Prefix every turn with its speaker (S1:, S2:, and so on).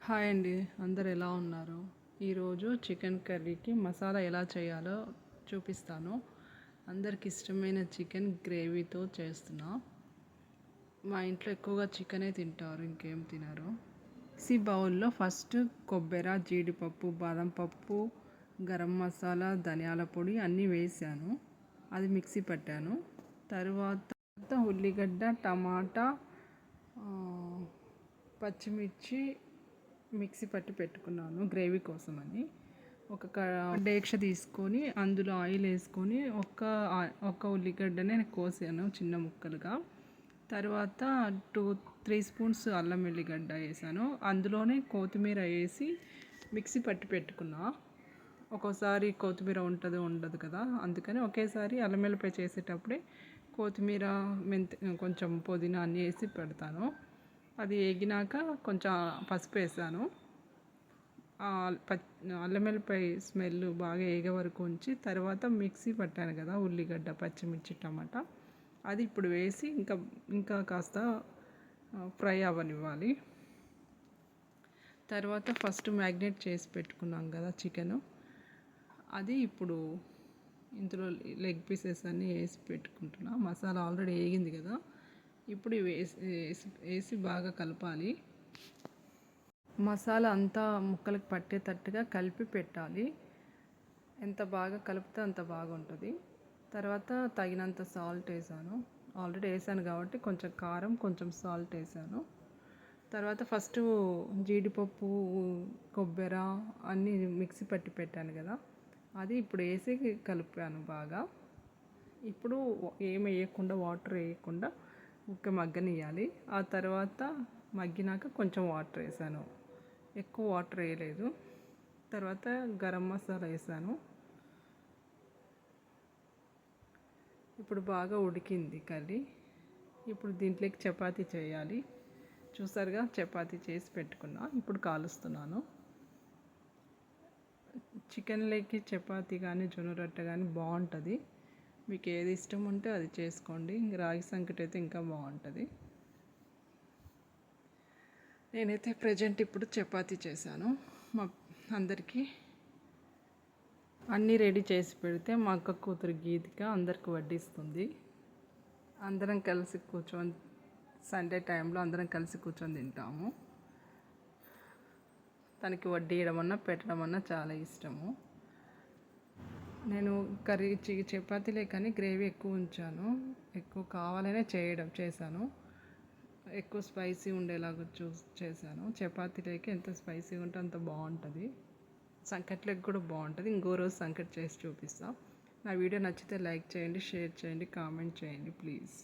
S1: Hi అండి, అందరు ఎలా ఉన్నారు? ఈరోజు చికెన్ కర్రీకి మసాలా ఎలా చేయాలో చూపిస్తాను. అందరికి ఇష్టమైన చికెన్ గ్రేవీతో చేస్తున్నా. మా ఇంట్లో ఎక్కువగా చికెనే తింటారు, ఇంకేం తినరు. బౌల్లో ఫస్ట్ కొబ్బరి, జీడిపప్పు, బాదం పప్పు, గరం మసాలా, ధనియాల పొడి అన్నీ వేసాను. అది మిక్సీ పట్టాను. తర్వాత ఉల్లిగడ్డ, టమాటా, పచ్చిమిర్చి మిక్సీ పట్టి పెట్టుకున్నాను గ్రేవీ కోసమని. ఒక డేక్ష తీసుకొని అందులో ఆయిల్ వేసుకొని ఒక ఉల్లిగడ్డనే కోసాను చిన్న ముక్కలుగా. తర్వాత 2-3 స్పూన్స్ అల్లం వెల్లిగడ్డ వేసాను. అందులోనే కొత్తిమీర వేసి మిక్సీ పట్టి పెట్టుకున్నా. ఒక్కోసారి కొత్తిమీర ఉండదు కదా, అందుకని ఒకేసారి అల్లం వెల్లిపాయ చేసేటప్పుడే కొత్తిమీర, కొంచెం పుదీనా అన్నీ వేసి పెడతాను. అది వేగినాక కొంచెం పసుపు వేసాను. అల్లం వెల్లిపాయ స్మెల్ బాగా వేగే వరకు ఉంచి తర్వాత మిక్సీ పట్టాను కదా ఉల్లిగడ్డ, పచ్చిమిర్చి, టమాటా, అది ఇప్పుడు వేసి ఇంకా కాస్త ఫ్రై అవ్వనివ్వాలి. తర్వాత ఫస్ట్ మ్యాగ్నేట్ చేసి పెట్టుకున్నాం కదా చికెను, అది ఇప్పుడు ఇందులో లెగ్ పీసెస్ అన్నీ వేసి పెట్టుకుంటున్నా. మసాలా ఆల్రెడీ వేగింది కదా, ఇప్పుడు వేసి బాగా కలపాలి. మసాలా అంతా ముక్కలకు పట్టేటట్టుగా కలిపి పెట్టాలి. ఎంత బాగా కలిపితే అంత బాగుంటుంది. తర్వాత తగినంత సాల్ట్ వేసాను. ఆల్రెడీ వేసాను కాబట్టి కొంచెం కారం, కొంచెం సాల్ట్ వేసాను. తర్వాత ఫస్ట్ జీడిపప్పు, కొబ్బరి అన్నీ మిక్సీ పట్టి పెట్టాను కదా, అది ఇప్పుడు వేసి కలిపాను బాగా. ఇప్పుడు ఏమి వేయకుండా, వాటర్ వేయకుండా మగ్గనియాలి. ఆ తర్వాత మగ్గినాక కొంచెం వాటర్ వేసాను, ఎక్కువ వాటర్ వేయలేదు. తర్వాత గరం మసాలా వేసాను. ఇప్పుడు బాగా ఉడికింది కర్రీ. ఇప్పుడు దీంట్లోకి చపాతీ చేయాలి. చూసారుగా, చపాతీ చేసి పెట్టుకున్నా, ఇప్పుడు కాలుస్తున్నాను. చికెన్లోకి చపాతీ కానీ జొన్న రొట్టె కానీ బాగుంటుంది. మీకు ఏది ఇష్టం ఉంటే అది చేసుకోండి. రాగి సంకటి అయితే ఇంకా బాగుంటుంది. నేనైతే ప్రజెంట్ ఇప్పుడు చపాతీ చేశాను. మా అందరికీ అన్నీ రెడీ చేసి పెడితే మా అక్క కూతురు గీతిక అందరికి వడ్డిస్తుంది. అందరం కలిసి కూర్చొని సండే టైంలో అందరం కలిసి కూర్చొని తింటాము. తనకి వడ్డీయడం అన్నా పెట్టడం అన్నా చాలా ఇష్టము. నేను కర్రీ చపాతీలే కానీ గ్రేవీ ఎక్కువ ఉంచాను. ఎక్కువ కావాలనే చేశాను. ఎక్కువ స్పైసీ ఉండేలాగా చేశాను. చపాతీలోకి ఎంత స్పైసీగా ఉంటే అంత బాగుంటుంది. సంకట్లోకి కూడా బాగుంటుంది. ఇంకో రోజు సంకటి చేసి చూపిస్తాను. నా వీడియో నచ్చితే లైక్ చేయండి, షేర్ చేయండి, కామెంట్ చేయండి ప్లీజ్.